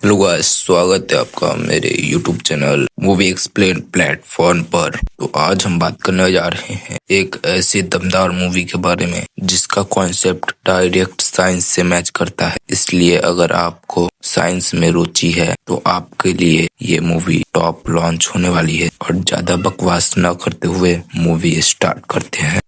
Hello guys, स्वागत है आपका मेरे YouTube channel movie explain platform पर। तो आज हम बात करने जा रहे हैं एक ऐसी दमदार मूवी के बारे में जिसका कॉन्सेप्ट डायरेक्ट साइंस से मैच करता है। इसलिए अगर आपको साइंस में रुचि है तो आपके लिए ये मूवी टॉप लॉन्च होने वाली है। और ज्यादा बकवास न करते हुए मूवी स्टार्ट करते हैं।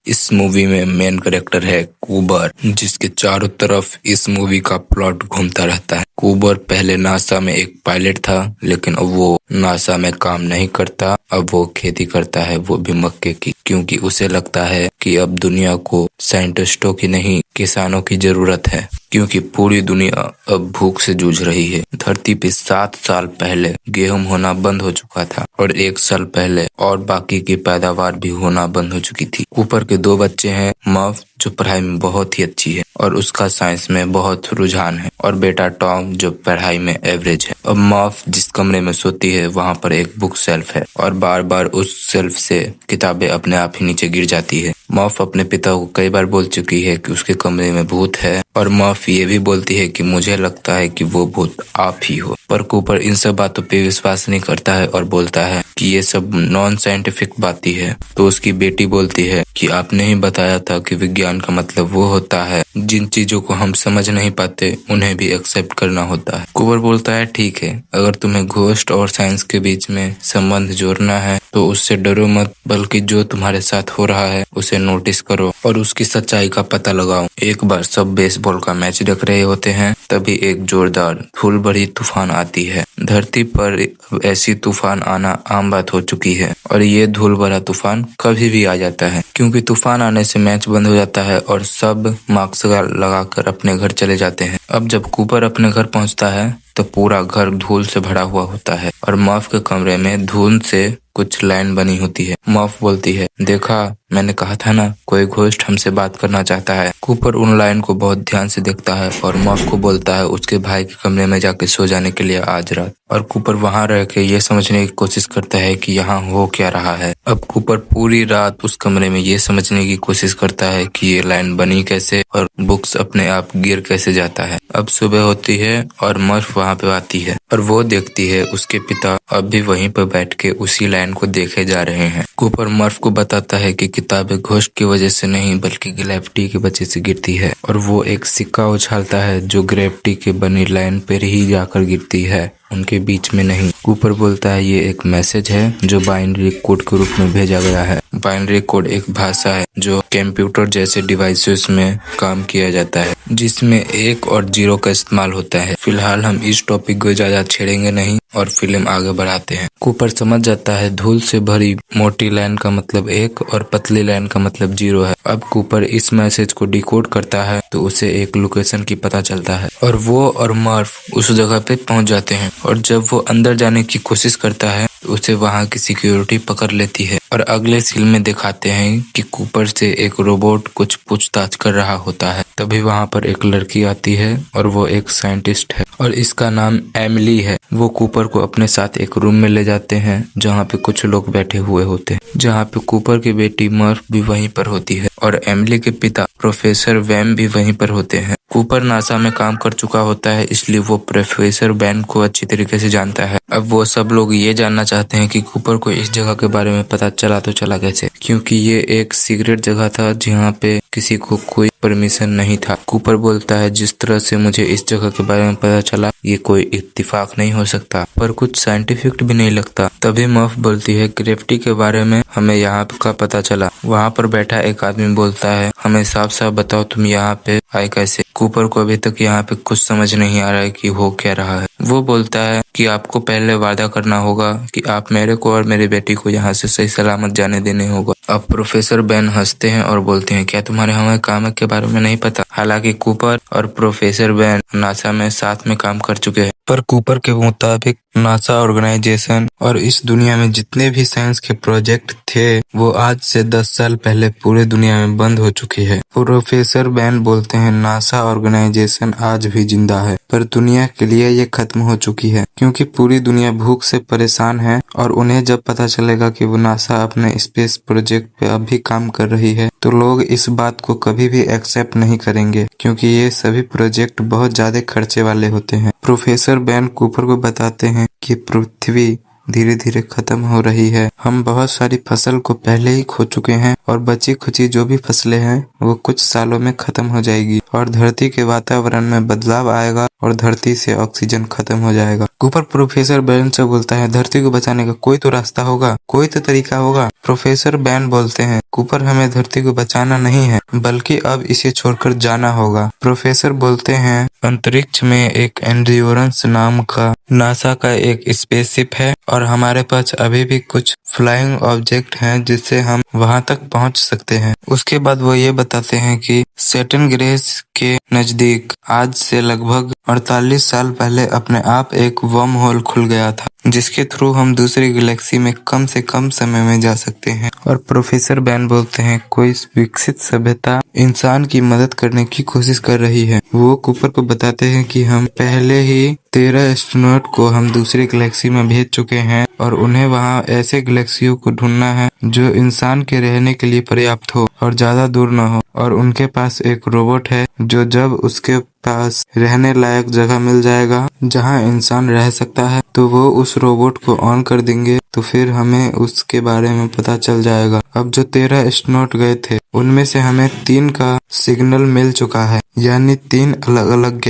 इस मूवी में मेन कैरेक्टर है कूबर, जिसके चारों तरफ इस मूवी का प्लॉट घूमता रहता है। कूबर पहले नासा में एक पायलट था, लेकिन अब वो नासा में काम नहीं करता। अब वो खेती करता है, वो भी मक्के की, क्योंकि उसे लगता है कि अब दुनिया को साइंटिस्टों की नहीं किसानों की जरूरत है, क्योंकि पूरी दुनिया अब भूख से जूझ रही है। धरती पे 7 साल पहले गेहूं होना बंद हो चुका था और 1 साल पहले और बाकी की पैदावार भी होना बंद हो चुकी थी। कूपर के 2 बच्चे हैं, मर्फ जो पढ़ाई में बहुत ही अच्छी है और उसका साइंस में बहुत रुझान है, और बेटा टॉम जो पढ़ाई में एवरेज है। अब मर्फ जिस कमरे में सोती है वहाँ पर एक बुक शेल्फ है और बार बार उस शेल्फ से किताबें अपने आप ही नीचे गिर जाती है। मर्फ अपने पिता को कई बार बोल चुकी है कि उसके कमरे में भूत है, और मर्फ ये भी बोलती है कि मुझे लगता है कि वो भूत आप ही हो। पर कूपर इन सब बातों पे विश्वास नहीं करता है और बोलता है कि ये सब नॉन साइंटिफिक बातें है। तो उसकी बेटी बोलती है कि आपने ही बताया था कि विज्ञान का मतलब वो होता है जिन चीजों को हम समझ नहीं पाते उन्हें भी एक्सेप्ट करना होता है। कूपर बोलता है ठीक है, अगर तुम्हें घोस्ट और साइंस के बीच में संबंध जोड़ना है तो उससे डरो मत, बल्कि जो तुम्हारे साथ हो रहा है उसे नोटिस करो और उसकी सच्चाई का पता लगाओ। एक बार सब बेसबॉल का मैच देख रहे होते हैं, तभी एक जोरदार धूल भरी तूफान आती है। धरती पर ऐसी तूफान आना आम बात हो चुकी है, और ये धूल भरा तूफान कभी भी आ जाता है, क्योंकि तूफान आने से मैच बंद हो जाता है और सब मास्क लगाकर अपने घर चले जाते हैं। अब जब कूपर अपने घर पहुंचता है तो पूरा घर धूल से भरा हुआ होता है और मर्फ के कमरे में धुंध से कुछ लाइन बनी होती है। मर्फ बोलती है, देखा मैंने कहा था ना, कोई घोस्ट हमसे बात करना चाहता है। कूपर उन लाइन को बहुत ध्यान से देखता है और मर्फ को बोलता है उसके भाई के कमरे में जाके सो जाने के लिए आज रात। और कूपर वहां रह के ये समझने की कोशिश करता है कि यहाँ हो क्या रहा है। अब कूपर पूरी रात उस कमरे में ये समझने की कोशिश करता है कि ये लाइन बनी कैसे और बुक्स अपने आप गिर कैसे जाता है। अब सुबह होती है और मर्फ वहाँ पे आती है और वो देखती है उसके पिता अब भी वहीं पर बैठ के उसी लाइन को देखे जा रहे हैं। कूपर मर्फ को बताता है कि किताबें घोस्ट की वजह से नहीं बल्कि ग्रेविटी की वजह से गिरती है, और वो एक सिक्का उछालता है जो ग्रेविटी के बनी लाइन पर ही जाकर गिरती है, उनके बीच में नहीं। कूपर बोलता है ये एक मैसेज है जो बाइनरी कोड के रूप में भेजा गया है। बाइनरी कोड एक भाषा है जो कंप्यूटर जैसे डिवाइसेस में काम किया जाता है, जिसमें 1 और 0 का इस्तेमाल होता है। फिलहाल हम इस टॉपिक को ज्यादा छेड़ेंगे नहीं और फिल्म आगे बढ़ाते हैं। कूपर समझ जाता है धूल से भरी मोटी लाइन का मतलब 1 और पतली लाइन का मतलब 0 है। अब कूपर इस मैसेज को डिकोड करता है तो उसे एक लोकेशन की पता चलता है और वो और मर्फ उस जगह पे पहुंच जाते हैं। और जब वो अंदर जाने की कोशिश करता है तो उसे वहां की सिक्योरिटी पकड़ लेती है। और अगले सीन में दिखाते हैं कि कूपर से एक रोबोट कुछ पूछताछ कर रहा होता है। तभी वहां पर एक लड़की आती है और वो एक साइंटिस्ट है और इसका नाम एमिली है। वो कूपर को अपने साथ एक रूम में ले जाते हैं जहाँ पे कुछ लोग बैठे हुए होते हैं, जहाँ पे कूपर की बेटी मर्फ भी वहीं पर होती है और एमिली के पिता प्रोफेसर वैम भी वहीं पर होते हैं। कूपर नासा में काम कर चुका होता है, इसलिए वो प्रोफेसर वैम को अच्छी तरीके से जानता है। अब वो सब लोग ये जानना चाहते हैं कि कूपर को इस जगह के बारे में पता चला तो चला कैसे, क्योंकि ये एक सीक्रेट जगह था जहाँ पे किसी को कोई परमिशन नहीं था। कूपर बोलता है जिस तरह से मुझे इस जगह के बारे में पता चला ये कोई इत्तेफाक नहीं हो सकता, पर कुछ साइंटिफिक भी नहीं लगता। तभी मर्फ बोलती है ग्रेविटी के बारे में हमें यहाँ का पता चला। वहाँ पर बैठा एक आदमी बोलता है हमें साफ साफ बताओ तुम यहाँ पे आए कैसे। कूपर को अभी तक यहाँ पे कुछ समझ नहीं आ रहा है कि हो क्या रहा है। वो बोलता है कि आपको पहले वादा करना होगा कि आप मेरे को और मेरी बेटी को यहाँ से सही सलामत जाने देने होगा। अब प्रोफेसर बैन हंसते हैं और बोलते हैं क्या तुम्हारे हमें काम के बारे में नहीं पता। हालांकि कूपर और प्रोफेसर बैन नासा में साथ में काम कर चुके हैं, पर कूपर के मुताबिक नासा ऑर्गेनाइजेशन और इस दुनिया में जितने भी साइंस के प्रोजेक्ट थे वो आज से 10 साल पहले पूरे दुनिया में बंद हो चुकी है। प्रोफेसर बैन बोलते हैं नासा ऑर्गेनाइजेशन आज भी जिंदा है, पर दुनिया के लिए ये खत्म हो चुकी है, क्योंकि पूरी दुनिया भूख से परेशान है। और उन्हें जब पता चलेगा कि वो नासा अपने स्पेस प्रोजेक्ट पे अब भी काम कर रही है, तो लोग इस बात को कभी भी एक्सेप्ट नहीं करेंगे, क्योंकि ये सभी प्रोजेक्ट बहुत ज्यादा खर्चे वाले होते हैं। प्रोफेसर बेन कूपर को बताते हैं कि पृथ्वी धीरे धीरे खत्म हो रही है। हम बहुत सारी फसल को पहले ही खो चुके हैं और बची खुची जो भी फसलें हैं वो कुछ सालों में खत्म हो जाएगी और धरती के वातावरण में बदलाव आएगा और धरती से ऑक्सीजन खत्म हो जाएगा। कूपर प्रोफेसर बेन से बोलता है, धरती को बचाने का कोई तो रास्ता होगा, कोई तो तरीका होगा। प्रोफेसर बेन बोलते हैं, कूपर हमें धरती को बचाना नहीं है, बल्कि अब इसे छोड़कर जाना होगा। प्रोफेसर बोलते हैं, अंतरिक्ष में एक एंड्योरेंस नाम का नासा का एक स्पेसशिप है और हमारे पास अभी भी कुछ फ्लाइंग ऑब्जेक्ट हैं जिससे हम वहां तक पहुंच सकते हैं। उसके बाद वो ये बताते हैं कि सैटर्न ग्रह के नजदीक आज से लगभग 48 साल पहले अपने आप एक वर्म होल खुल गया था, जिसके थ्रू हम दूसरी गैलेक्सी में कम से कम समय में जा सकते हैं। और प्रोफेसर बेन बोलते हैं, कोई विकसित सभ्यता इंसान की मदद करने की कोशिश कर रही है। वो कूपर को बताते हैं कि हम पहले ही 13 एस्ट्रोनॉट को हम दूसरी गैलेक्सी में भेज चुके हैं और उन्हें वहां ऐसे गैलेक्सियों को ढूंढना है जो इंसान के रहने के लिए पर्याप्त हो और ज्यादा दूर न हो। और उनके पास एक रोबोट है जो जब उसके पास रहने लायक जगह मिल जाएगा जहां इंसान रह सकता है, तो वो उस रोबोट को ऑन कर देंगे, तो फिर हमें उसके बारे में पता चल जाएगा। अब जो 13 एस्ट्रोनॉट गए थे उनमें से हमें 3 का सिग्नल मिल चुका है, यानी 3 अलग अलग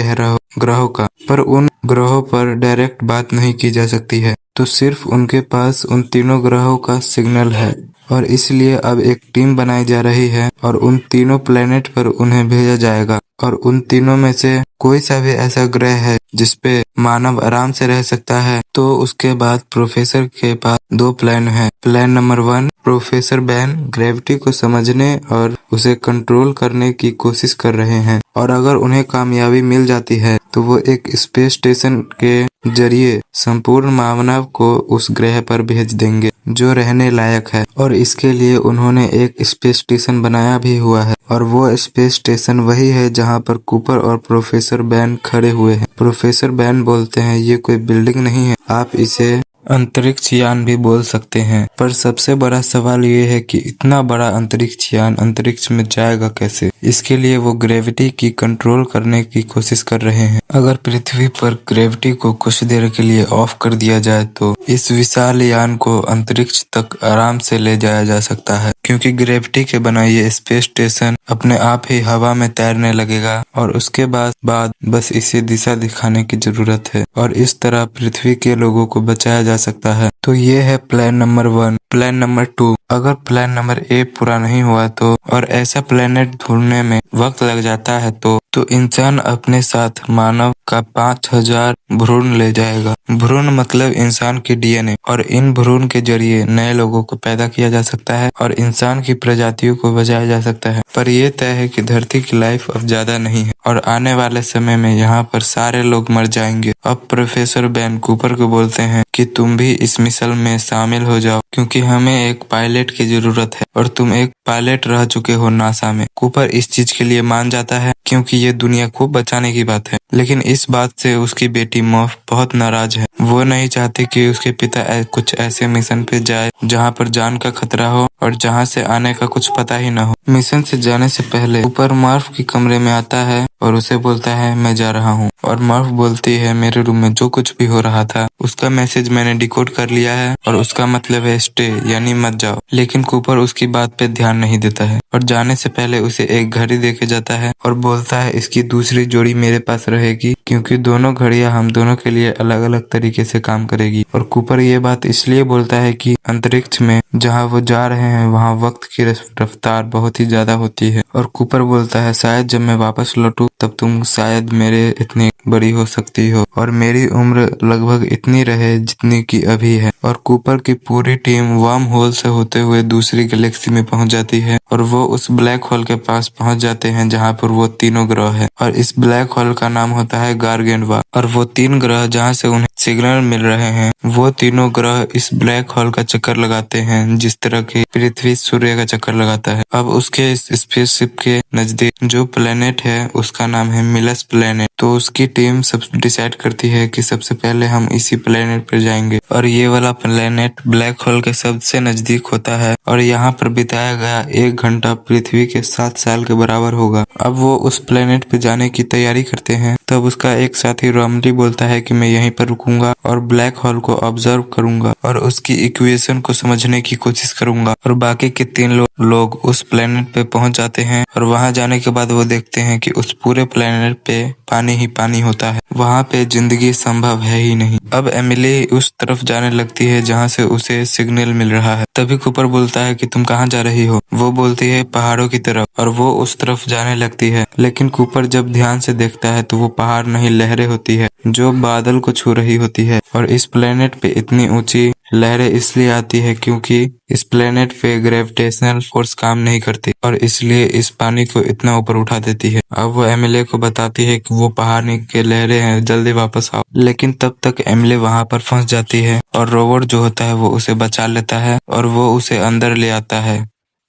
ग्रहों का, पर उन ग्रहों पर डायरेक्ट बात नहीं की जा सकती है, तो सिर्फ उनके पास उन तीनों ग्रहों का सिग्नल है। और इसलिए अब एक टीम बनाई जा रही है और उन तीनों प्लेनेट पर उन्हें भेजा जाएगा। और उन तीनों में से कोई सा भी ऐसा ग्रह है जिसपे मानव आराम से रह सकता है, तो उसके बाद प्रोफेसर के पास 2 प्लान है। Plan number 1, professor Ben gravity को समझने और उसे कंट्रोल करने की कोशिश कर रहे हैं, और अगर उन्हें कामयाबी मिल जाती है तो वो एक स्पेस स्टेशन के जरिए संपूर्ण मानव को उस ग्रह पर भेज देंगे जो रहने लायक है। और इसके लिए उन्होंने एक स्पेस स्टेशन बनाया भी हुआ है, और वो स्पेस स्टेशन वही है जहां पर कूपर और प्रोफेसर बेन खड़े हुए हैं। प्रोफेसर बेन बोलते हैं, ये कोई बिल्डिंग नहीं है, आप इसे अंतरिक्ष यान भी बोल सकते हैं। पर सबसे बड़ा सवाल ये है कि इतना बड़ा अंतरिक्ष यान अंतरिक्ष में जाएगा कैसे? इसके लिए वो ग्रेविटी की कंट्रोल करने की कोशिश कर रहे हैं। अगर पृथ्वी पर ग्रेविटी को कुछ देर के लिए ऑफ कर दिया जाए तो इस विशाल यान को अंतरिक्ष तक आराम से ले जाया जा सकता है, क्योंकि ग्रेविटी के बिना ये स्पेस स्टेशन अपने आप ही हवा में तैरने लगेगा और उसके बाद बस इसे दिशा दिखाने की जरूरत है, और इस तरह पृथ्वी के लोगों को बचाया जा सकता है। तो ये है प्लान नंबर 1। प्लान नंबर 2, अगर प्लान नंबर ए पूरा नहीं हुआ तो और ऐसा प्लेनेट ढूंढने में वक्त लग जाता है तो इंसान अपने साथ मानव का 5000 भ्रूण ले जाएगा। भ्रूण मतलब इंसान की डीएनए, और इन भ्रूण के जरिए नए लोगों को पैदा किया जा सकता है और इंसान की प्रजातियों को बचाया जा सकता है। पर यह तय है कि धरती की लाइफ अब ज्यादा नहीं है और आने वाले समय में यहाँ पर सारे लोग मर जाएंगे। अब प्रोफेसर बेन कूपर को बोलते हैं कि तुम भी इस मिशन में शामिल हो जाओ, क्योंकि हमें एक पायलट की जरूरत है और तुम एक पायलट रह चुके हो नासा में। कूपर इस चीज के लिए मान जाता है क्योंकि ये दुनिया को बचाने की बात है, लेकिन इस बात से उसकी बेटी मॉफ बहुत नाराज है। वो नहीं चाहती कि उसके पिता कुछ ऐसे मिशन पे जाए जहाँ पर जान का खतरा हो और जहाँ से आने का कुछ पता ही न हो। मिशन से जाने से पहले कूपर मॉर्फ के कमरे में आता है और उसे बोलता है, मैं जा रहा हूँ। और मॉर्फ बोलती है, मेरे रूम में जो कुछ भी हो रहा था उसका मैसेज मैंने डिकोड कर लिया है और उसका मतलब है स्टे, यानी मत जाओ। लेकिन कूपर उसकी बात पे ध्यान नहीं देता है और जाने से पहले उसे एक घड़ी देके जाता है और बोलता है, इसकी दूसरी जोड़ी मेरे पास रहेगी, क्योंकि दोनों घड़ियां हम दोनों के लिए अलग अलग तरीके से काम करेगी। और कूपर ये बात इसलिए बोलता है कि अंतरिक्ष में जहाँ वो जा रहे हैं वहाँ वक्त की रफ्तार बहुत ही ज्यादा होती है। और कूपर बोलता है, शायद जब मैं वापस लौटूं तब तुम शायद मेरे इतनी बड़ी हो सकती हो और मेरी उम्र लगभग इतनी रहे जितनी की अभी है। और कूपर की पूरी टीम वर्म होल से होते हुए दूसरी गैलेक्सी में पहुंच जाती है और वो उस ब्लैक होल के पास पहुंच जाते हैं जहां पर वो तीनों ग्रह है और इस ब्लैक होल का नाम होता है गारगेंडवा। और वो 3 ग्रह जहां से उन्हें सिग्नल मिल रहे हैं वो तीनों ग्रह इस ब्लैक होल का चक्कर लगाते हैं जिस तरह की पृथ्वी सूर्य का चक्कर लगाता है। अब उसके इस स्पेसशिप के नजदीक जो प्लेनेट है उसका नाम है मिलस प्लेनेट। तो उसकी टीम सब डिसाइड करती है कि सबसे पहले हम इसी प्लेनेट पर जाएंगे और ये वाला प्लेनेट ब्लैक होल के सबसे नजदीक होता है और यहाँ पर बिताया गया 1 घंटा पृथ्वी के 7 साल के बराबर होगा। अब वो उस प्लेनेट पे जाने की तैयारी करते हैं तब उसका एक साथी रॉमली बोलता है कि मैं यहीं पर रुकूंगा और ब्लैक होल को ऑब्जर्व करूंगा और उसकी इक्वेशन को समझने की कोशिश करूंगा। और बाकी के 3 लोग उस प्लेनेट पे पहुंच जाते हैं और वहां जाने के बाद वो देखते हैं कि उस पूरे प्लेनेट पे पानी ही पानी होता है, वहां पे जिंदगी संभव है ही नहीं। अब एमिली उस तरफ जाने लगती है जहां से उसे सिग्नल मिल रहा है। तभी कूपर बोलता है कि तुम कहाँ जा रही हो? वो बोलती है पहाड़ों की तरफ और वो उस तरफ जाने लगती है। लेकिन कूपर जब ध्यान से देखता है तो वो पहाड़ नहीं लहरें होती है जो बादल को छू रही होती है। और इस प्लेनेट पे इतनी ऊंची लहरें इसलिए आती है क्योंकि इस प्लेनेट पे ग्रेविटेशनल फोर्स काम नहीं करती और इसलिए इस पानी को इतना ऊपर उठा देती है। अब वो एमिले को बताती है कि वो पहाड़ की लहरें हैं, जल्दी वापस आओ। लेकिन तब तक एमिले वहां पर फंस जाती है और रोबोट जो होता है वो उसे बचा लेता है और वो उसे अंदर ले आता है।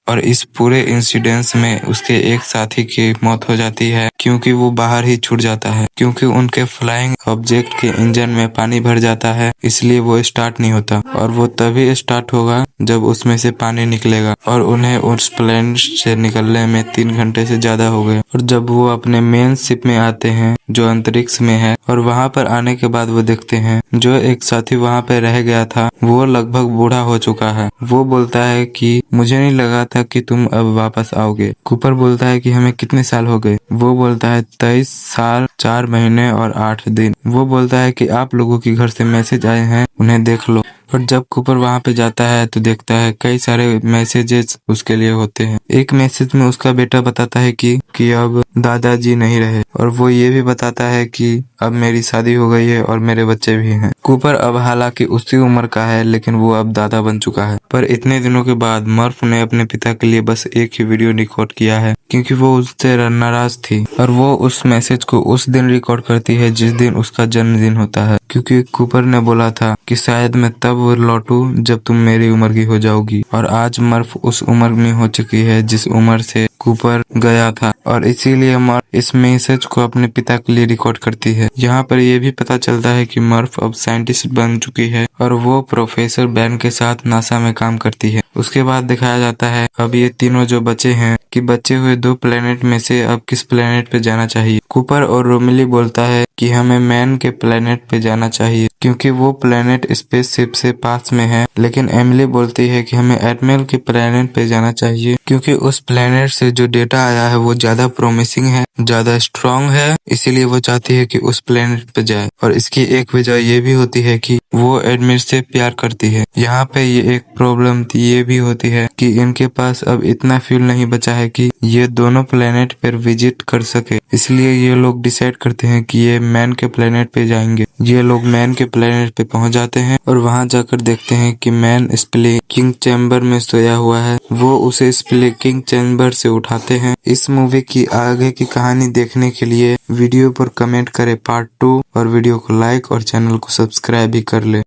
और इस पूरे इंसिडेंस में उसके एक साथी की मौत हो जाती है क्योंकि वो बाहर ही छूट जाता है क्योंकि उनके फ्लाइंग ऑब्जेक्ट के इंजन में पानी भर जाता है, इसलिए वो स्टार्ट नहीं होता। और वो तभी स्टार्ट होगा जब उसमें से पानी निकलेगा और उन्हें उस प्लेनेट से निकलने में 3 घंटे से ज्यादा हो गए। और जब वो अपने मेन शिप में आते हैं जो अंतरिक्ष में है और वहां पर आने के बाद वो देखते हैं जो एक साथी वहां पे रह गया था वो लगभग बूढ़ा हो चुका है। वो बोलता है कि मुझे नहीं लगा था कि तुम अब वापस आओगे। कूपर बोलता है कि हमें कितने साल हो गए? वो बोलता है 23 साल 4 महीने और 8 दिन। वो बोलता है कि आप लोगों के घर से मैसेज आए हैं, उन्हें देख लो। और जब कूपर वहां पे जाता है तो देखता है कई सारे मैसेजेस उसके लिए होते हैं। एक मैसेज में उसका बेटा बताता है कि अब दादाजी नहीं रहे और वो ये भी बताता है कि अब मेरी शादी हो गई है और मेरे बच्चे भी हैं। कूपर अब हालांकि उसी उम्र का है लेकिन वो अब दादा बन चुका है। पर इतने दिनों के बाद मर्फ ने अपने पिता के लिए बस एक ही वीडियो रिकॉर्ड किया है क्योंकि वो उससे नाराज थी और वो उस मैसेज को उस दिन रिकॉर्ड करती है जिस दिन उसका जन्मदिन होता है क्योंकि कूपर ने बोला था कि शायद मैं तब लौटूं जब तुम मेरी उम्र की हो जाओगी। और आज मर्फ उस उम्र में हो चुकी है जिस उम्र से कूपर गया था और इसीलिए मर्फ इस मैसेज को अपने पिता के लिए रिकॉर्ड करती है। यहाँ पर यह भी पता चलता है कि मर्फ अब साइंटिस्ट बन चुकी है और वो प्रोफेसर बैन के साथ नासा में काम करती है। उसके बाद दिखाया जाता है अब ये तीनों जो बचे हैं कि बचे हुए 2 प्लेनेट में से अब किस प्लेनेट पे जाना चाहिए। कूपर और रोमिली बोलता है कि हमें मैन के प्लेनेट पे जाना चाहिए क्योंकि वो प्लेनेट स्पेसशिप से पास में है। लेकिन एमिली बोलती है कि हमें एडमिरल के प्लेनेट पे जाना चाहिए क्योंकि उस प्लेनेट से जो डेटा आया है वो ज्यादा प्रोमिसिंग है, ज्यादा स्ट्रांग है, इसीलिए वो चाहती है कि उस प्लेनेट पे जाए। और इसकी एक वजह ये भी होती है कि वो एडमिरल से प्यार करती है। यहाँ पे ये एक प्रॉब्लम ये भी होती है कि इनके पास अब इतना फ्यूल नहीं बचा है कि ये दोनों प्लेनेट पर विजिट कर सके, इसलिए ये लोग डिसाइड करते हैं कि ये मैन के प्लेनेट पे जाएंगे। ये लोग मैन के प्लेनेट पे पहुंच जाते हैं और वहां जाकर देखते हैं कि मैन स्प्लिकिंग चैम्बर में सोया हुआ है। वो उसे स्प्लिकिंग चैम्बर से उठाते हैं। इस मूवी की आगे की कहानी देखने के लिए वीडियो पर कमेंट करें पार्ट 2 और वीडियो को लाइक और चैनल को सब्सक्राइब भी कर ले।